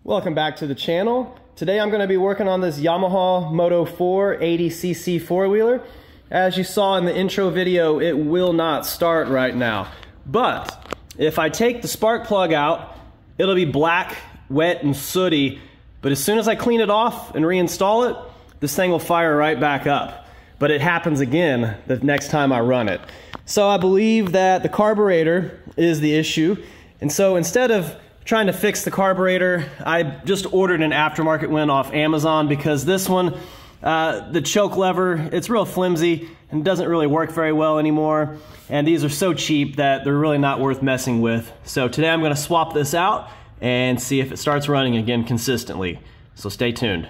Welcome back to the channel. Today I'm going to be working on this Yamaha Moto4 80cc four-wheeler. As you saw in the intro video, it will not start right now. But if I take the spark plug out, it'll be black, wet, and sooty. But as soon as I clean it off and reinstall it, this thing will fire right back up. But it happens again the next time I run it. So I believe that the carburetor is the issue. And so instead of trying to fix the carburetor, I just ordered an aftermarket one off Amazon because this one, the choke lever, it's real flimsy and doesn't really work very well anymore. And these are so cheap that they're really not worth messing with. So today I'm gonna swap this out and see if it starts running again consistently. So stay tuned.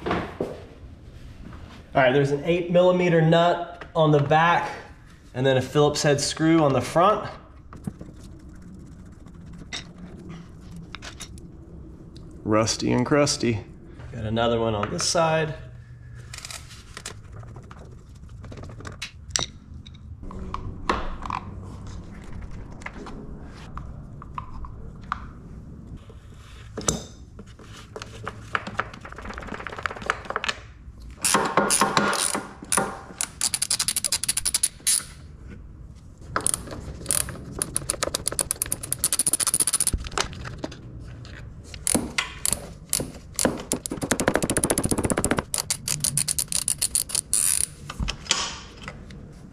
All right, there's an 8mm nut on the back and then a Phillips head screw on the front. Rusty and crusty. Got another one on this side.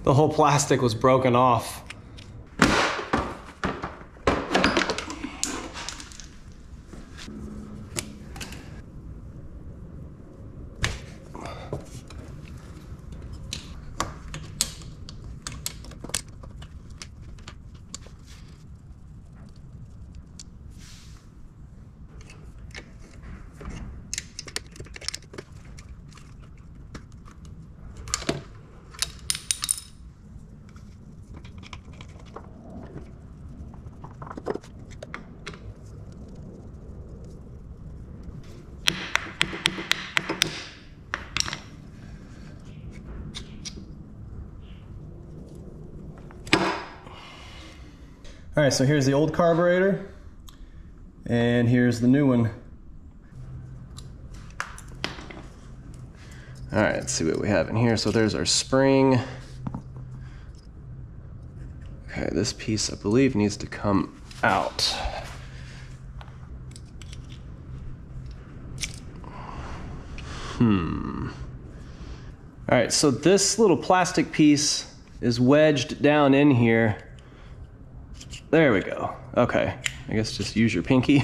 The whole plastic was broken off. All right, so here's the old carburetor, and here's the new one. All right, let's see what we have in here. So there's our spring. Okay, this piece, I believe, needs to come out. All right, so this little plastic piece is wedged down in here. There we go. Okay, I guess just use your pinky.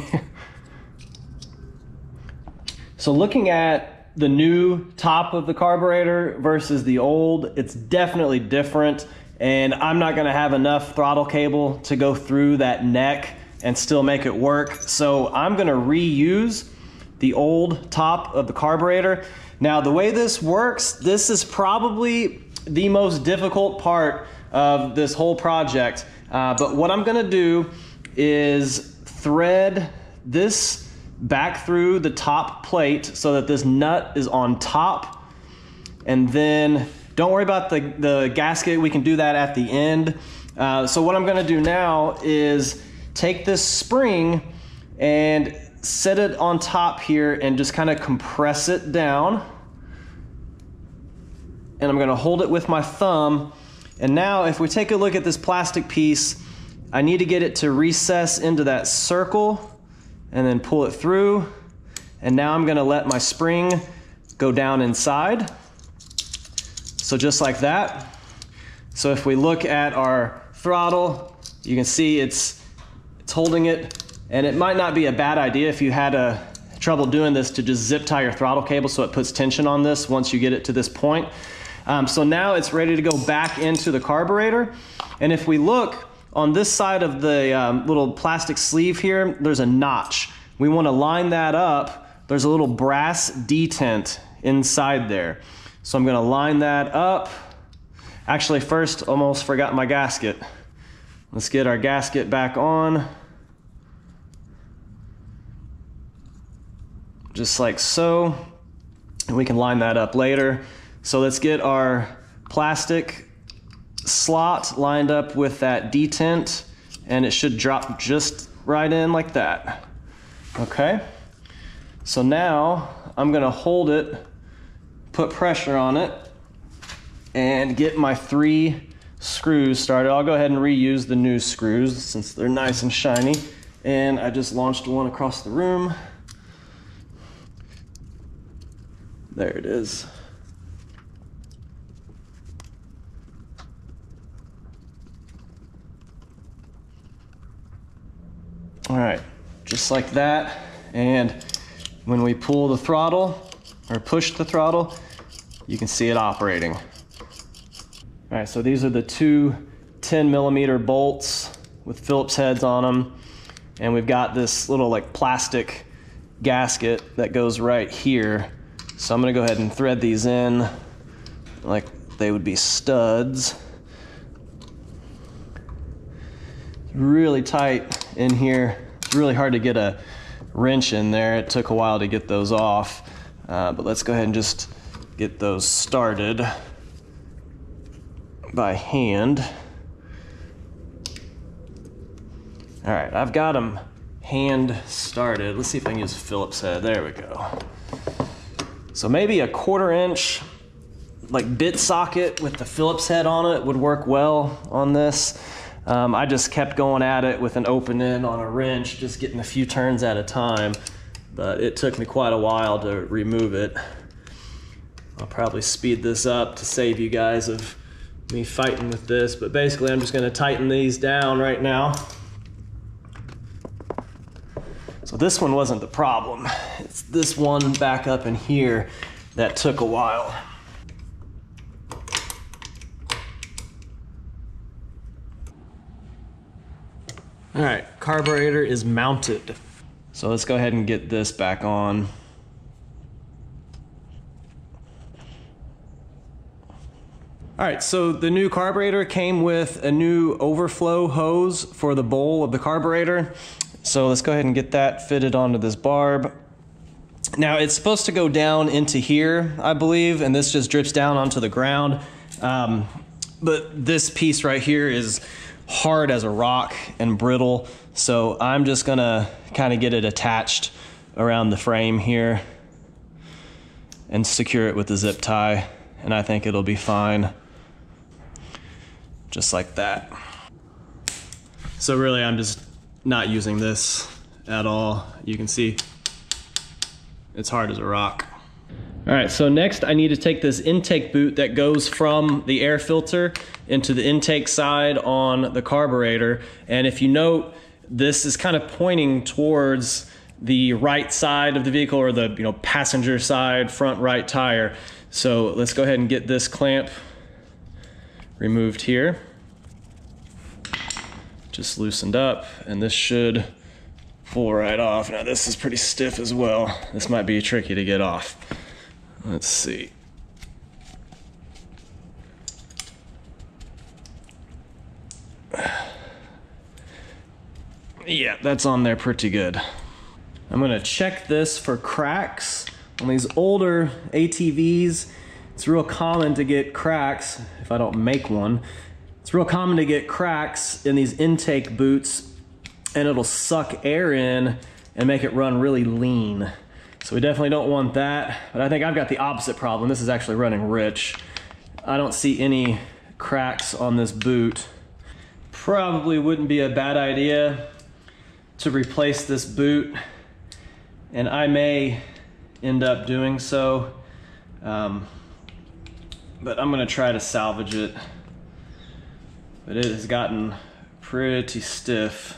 So looking at the new top of the carburetor versus the old, it's definitely different, and I'm not gonna have enough throttle cable to go through that neck and still make it work. So I'm gonna reuse the old top of the carburetor. Now the way this works, this is probably the most difficult part of this whole project. But what I'm gonna do is thread this back through the top plate so that this nut is on top. And then don't worry about the gasket, we can do that at the end. So what I'm gonna do now is take this spring and set it on top here and just kind of compress it down. And I'm gonna hold it with my thumb. And now if we take a look at this plastic piece, I need to get it to recess into that circle and then pull it through. And now I'm gonna let my spring go down inside. So just like that. So if we look at our throttle, you can see it's holding it. And it might not be a bad idea if you had trouble doing this to just zip tie your throttle cable so it puts tension on this once you get it to this point. So now it's ready to go back into the carburetor. And if we look on this side of the little plastic sleeve here, there's a notch. We want to line that up. There's a little brass detent inside there. So I'm going to line that up. Actually, first, almost forgot my gasket. Let's get our gasket back on. Just like so. And we can line that up later. So let's get our plastic slot lined up with that detent, and it should drop just right in like that. Okay, So now I'm gonna hold it, put pressure on it, and get my 3 screws started. I'll go ahead and reuse the new screws since they're nice and shiny. And I just launched one across the room. There it is. All right, just like that. And when we pull the throttle or push the throttle, you can see it operating. All right, so these are the 2 10mm bolts with Phillips heads on them. And we've got this little like plastic gasket that goes right here. So I'm gonna go ahead and thread these in like they would be studs. Really tight in here. It's really hard to get a wrench in there. It took a while to get those off. But let's go ahead and just get those started by hand. All right, I've got them hand started. Let's see if I can use a Phillips head. There we go. So maybe a 1/4 inch like bit socket with the Phillips head on it would work well on this. I just kept going at it with an open end on a wrench, just getting a few turns at a time, but it took me quite a while to remove it. I'll probably speed this up to save you guys of me fighting with this, but basically I'm just gonna tighten these down right now. So this one wasn't the problem. It's this one back up in here that took a while. All right, carburetor is mounted. So let's go ahead and get this back on. All right, so the new carburetor came with a new overflow hose for the bowl of the carburetor. So let's go ahead and get that fitted onto this barb. Now it's supposed to go down into here, I believe, and this just drips down onto the ground. But this piece right here is hard as a rock and brittle. So I'm just gonna kind of get it attached around the frame here and secure it with a zip tie. And I think it'll be fine. Just like that. So really I'm just not using this at all. You can see it's hard as a rock. All right, so next I need to take this intake boot that goes from the air filter into the intake side on the carburetor. And if you note, this is kind of pointing towards the right side of the vehicle, or the passenger side front right tire. So let's go ahead and get this clamp removed here. Just loosened up, and this should pull right off. Now this is pretty stiff as well. This might be tricky to get off. Let's see. Yeah, that's on there pretty good. I'm gonna check this for cracks. On these older ATVs, it's real common to get cracks, if I don't make one. It's real common to get cracks in these intake boots, and it'll suck air in and make it run really lean. So we definitely don't want that, but I think I've got the opposite problem. This is actually running rich. I don't see any cracks on this boot. Probably wouldn't be a bad idea to replace this boot, and I may end up doing so, but I'm gonna try to salvage it. But it has gotten pretty stiff.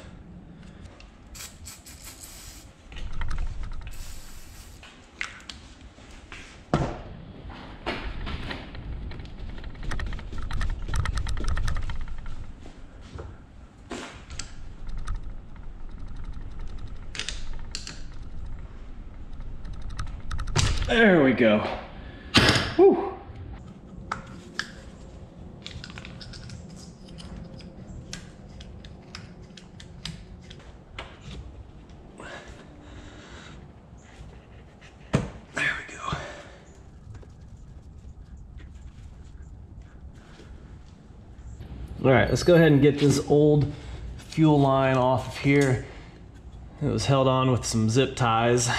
There we go. Whew. There we go. All right, let's go ahead and get this old fuel line off of here. It was held on with some zip ties.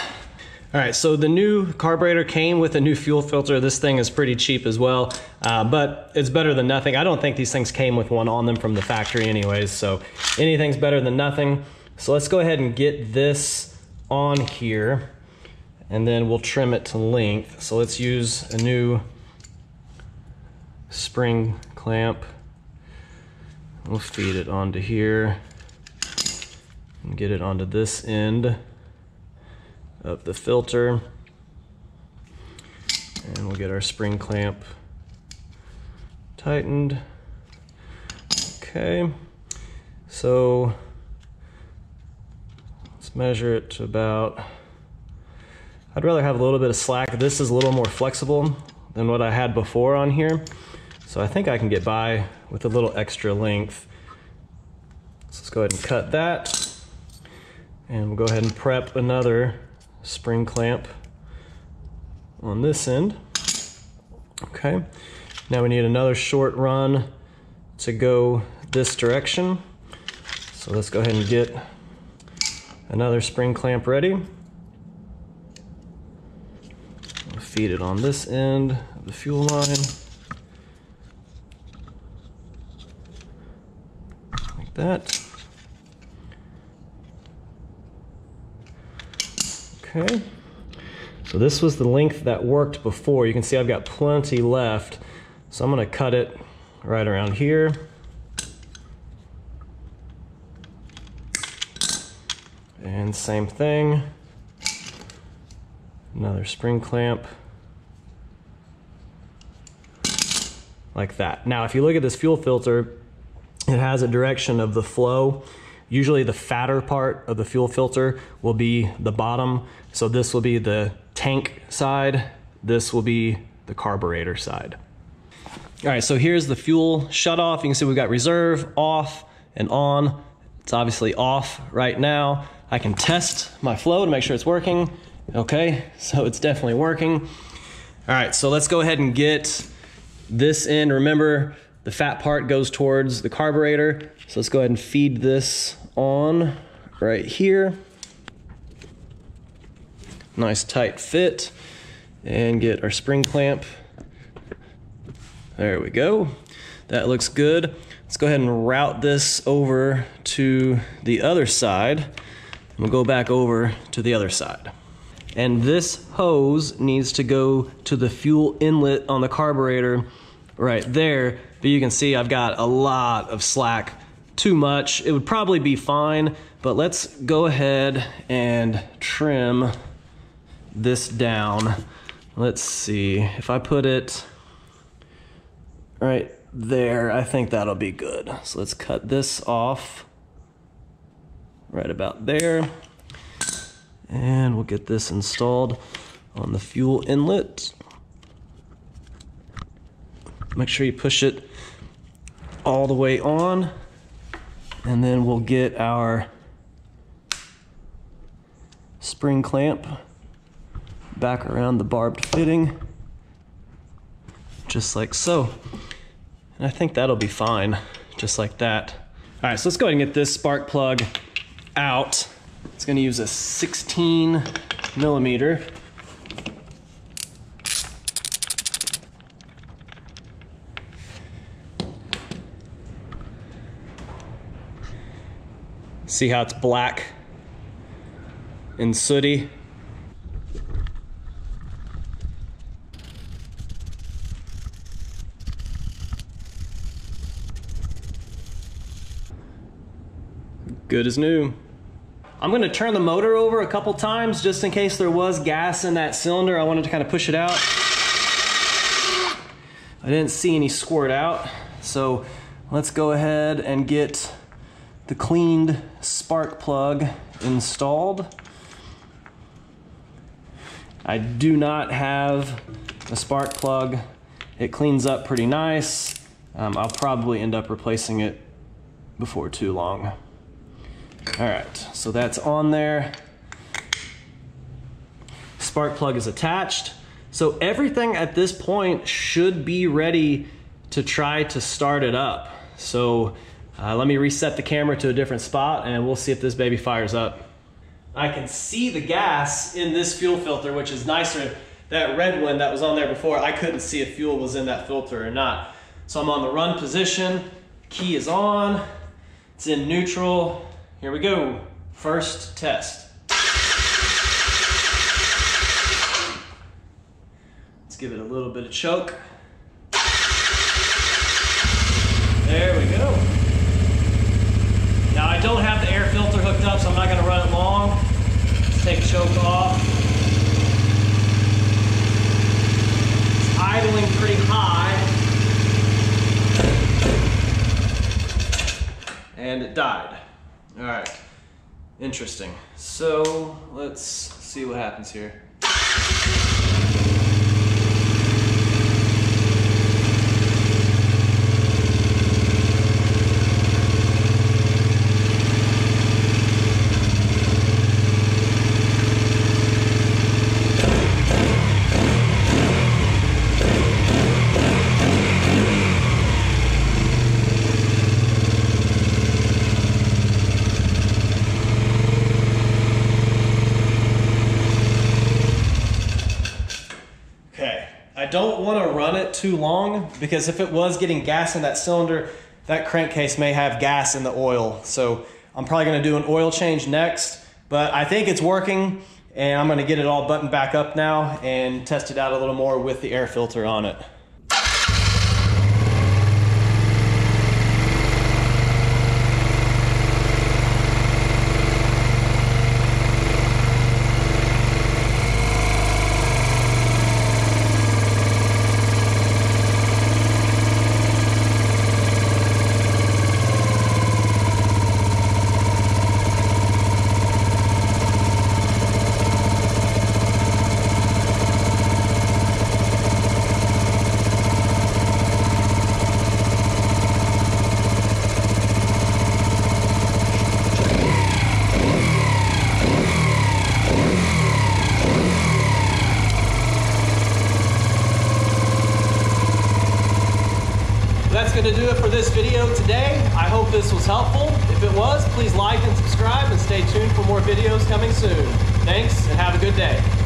All right, so the new carburetor came with a new fuel filter. This thing is pretty cheap as well, but it's better than nothing. I don't think these things came with one on them from the factory anyways, so anything's better than nothing. So let's go ahead and get this on here, and then we'll trim it to length. So let's use a new spring clamp. We'll feed it onto here and get it onto this end of the filter, and we'll get our spring clamp tightened. Okay, so let's measure it to about, I'd rather have a little bit of slack. This is a little more flexible than what I had before on here, so I think I can get by with a little extra length. So let's go ahead and cut that, and we'll go ahead and prep another spring clamp on this end. Okay, now we need another short run to go this direction. So let's go ahead and get another spring clamp ready. We'll feed it on this end of the fuel line, like that. Okay, so this was the length that worked before. You can see I've got plenty left, so I'm going to cut it right around here. And same thing, another spring clamp, like that. Now if you look at this fuel filter, it has a direction of the flow. Usually the fatter part of the fuel filter will be the bottom. So this will be the tank side. This will be the carburetor side. All right, so here's the fuel shut off. You can see we've got reserve, off, and on. It's obviously off right now. I can test my flow to make sure it's working. Okay, so it's definitely working. All right, so let's go ahead and get this in. Remember, the fat part goes towards the carburetor. So let's go ahead and feed this on right here. Nice tight fit, and get our spring clamp. There we go. That looks good. Let's go ahead and route this over to the other side. We'll go back over to the other side. And this hose needs to go to the fuel inlet on the carburetor right there. But you can see I've got a lot of slack, too much. It would probably be fine, but let's go ahead and trim this down. Let's see, if I put it right there, I think that'll be good. So let's cut this off right about there, and we'll get this installed on the fuel inlet. Make sure you push it all the way on, and then we'll get our spring clamp back around the barbed fitting, just like so. And I think that'll be fine, just like that. All right, so let's go ahead and get this spark plug out. It's gonna use a 16 millimeter. See how it's black and sooty? Good as new. I'm gonna turn the motor over a couple times just in case there was gas in that cylinder. I wanted to kind of push it out. I didn't see any squirt out. So let's go ahead and get the cleaned spark plug installed. I do not have a spark plug. It cleans up pretty nice. I'll probably end up replacing it before too long. All right, so that's on there. Spark plug is attached. So everything at this point should be ready to try to start it up. So let me reset the camera to a different spot and we'll see if this baby fires up. I can see the gas in this fuel filter, which is nicer. That red one that was on there before, I couldn't see if fuel was in that filter or not. So I'm on the run position, key is on, it's in neutral. Here we go, first test. Let's give it a little bit of choke. There we go. Now I don't have the air filter hooked up, so I'm not gonna run it long. Let's take choke off. It's idling pretty high. And it died. All right, interesting. So let's see what happens here. I don't want to run it too long because if it was getting gas in that cylinder, that crankcase may have gas in the oil. So I'm probably going to do an oil change next, but I think it's working and I'm going to get it all buttoned back up now and test it out a little more with the air filter on it. That's going to do it for this video today. I hope this was helpful. If it was, please like and subscribe and stay tuned for more videos coming soon. Thanks and have a good day.